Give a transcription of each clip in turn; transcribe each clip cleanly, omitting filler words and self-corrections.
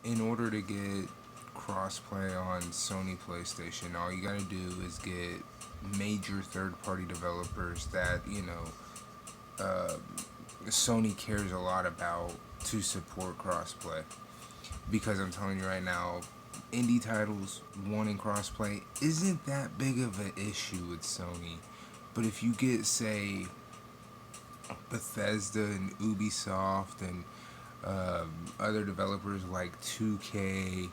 In order to get crossplay on Sony PlayStation, all you gotta do is get major third-party developers that uh, Sony cares a lot about to support crossplay. Because I'm telling you right now, indie titles wanting crossplay isn't that big of an issue with Sony. But if you get, say, Bethesda and Ubisoft and other developers like 2K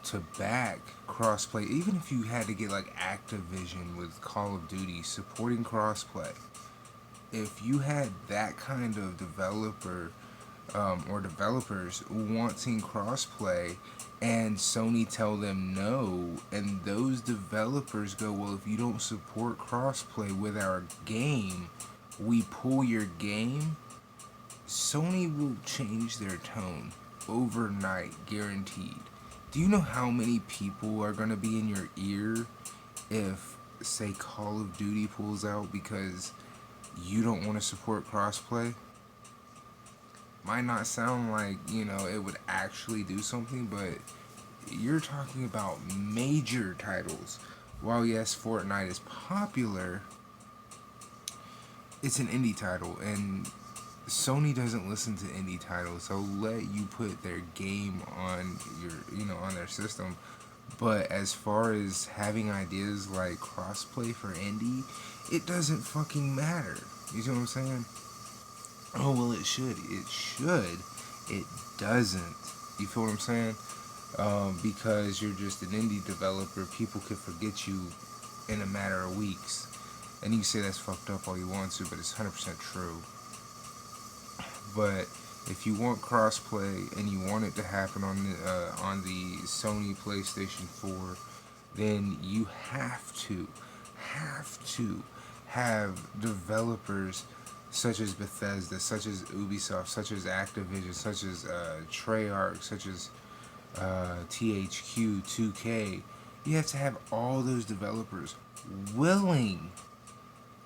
to back crossplay, even if you had to get like Activision with Call of Duty supporting crossplay, if you had that kind of developer or developers wanting crossplay and Sony tell them no, and those developers go, well, if you don't support crossplay with our game, we pull your game. Sony will change their tone overnight, guaranteed. Do you know how many people are going to be in your ear if, say, Call of Duty pulls out because you don't want to support crossplay? Might not sound like, it would actually do something, but you're talking about major titles. While, yes, Fortnite is popular, it's an indie title, and Sony doesn't listen to indie titles. They'll let you put their game on on their system. But as far as having ideas like crossplay for indie, it doesn't fucking matter. You see what I'm saying? Oh well, it should. It should. It doesn't. You feel what I'm saying? Because you're just an indie developer, people could forget you in a matter of weeks. And you can say that's fucked up all you want to, but it's 100% true. But if you want crossplay and you want it to happen on the Sony PlayStation 4, then you have to have developers such as Bethesda, such as Ubisoft, such as Activision, such as Treyarch, such as THQ, 2K. You have to have all those developers willing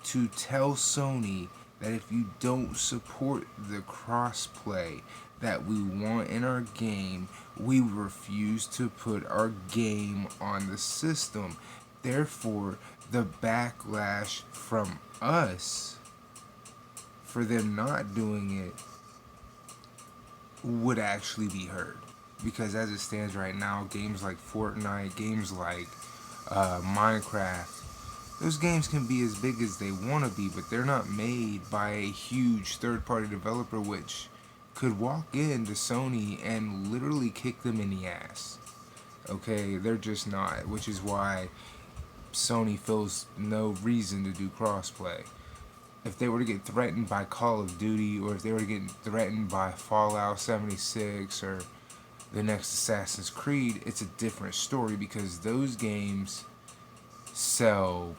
to tell Sony that if you don't support the crossplay that we want in our game, we refuse to put our game on the system. Therefore, the backlash from us for them not doing it would actually be heard. Because as it stands right now, games like Fortnite, games like Minecraft, those games can be as big as they want to be, but they're not made by a huge third party developer which could walk into Sony and literally kick them in the ass. Okay, they're just not, which is why Sony feels no reason to do crossplay. If they were to get threatened by Call of Duty, or if they were to get threatened by Fallout 76 or the next Assassin's Creed, it's a different story because those games sell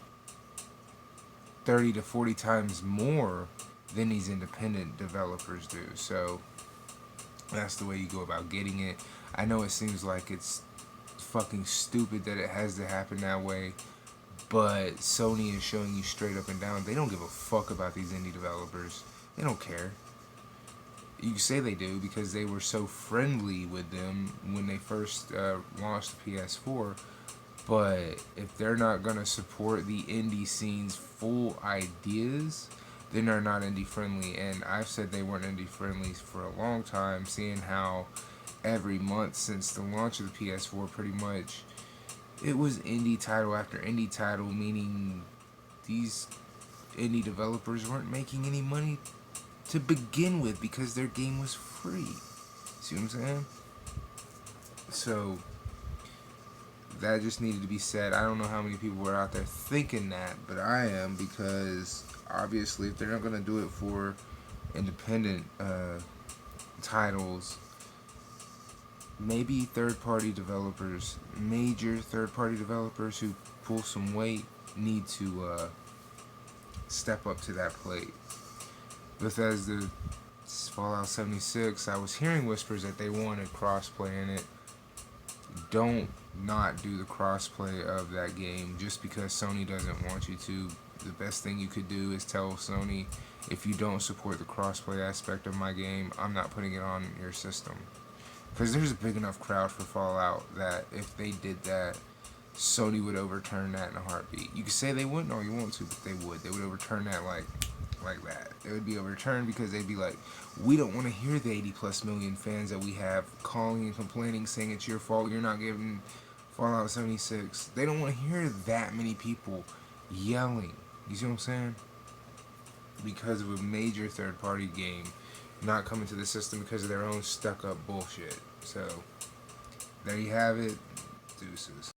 30 to 40 times more than these independent developers do. So that's the way you go about getting it. I know it seems like it's fucking stupid that it has to happen that way, but Sony is showing you straight up and down they don't give a fuck about these indie developers. They don't care. You say they do because they were so friendly with them when they first launched the PS4. But if they're not gonna support the indie scene's full ideas, then they're not indie friendly. And I've said they weren't indie friendly for a long time, seeing how every month since the launch of the PS4, pretty much, it was indie title after indie title, meaning these indie developers weren't making any money to begin with because their game was free. See what I'm saying? So that just needed to be said. I don't know how many people were out there thinking that, but I am, because obviously if they're not going to do it for independent titles, maybe third-party developers, major third-party developers who pull some weight, need to step up to that plate. Bethesda, Fallout 76, I was hearing whispers that they wanted crossplay in it. Don't not do the crossplay of that game just because Sony doesn't want you to. The best thing you could do is tell Sony, if you don't support the crossplay aspect of my game, I'm not putting it on your system. Because there's a big enough crowd for Fallout that if they did that, Sony would overturn that in a heartbeat. You could say they wouldn't or you want to, but they would. They would overturn that like that. It would be overturned because they'd be like, we don't want to hear the 80 plus million fans that we have calling and complaining, saying it's your fault, you're not giving Fallout 76. They don't want to hear that many people yelling. You see what I'm saying? Because of a major third party game not coming to the system because of their own stuck up bullshit. So, there you have it. Deuces.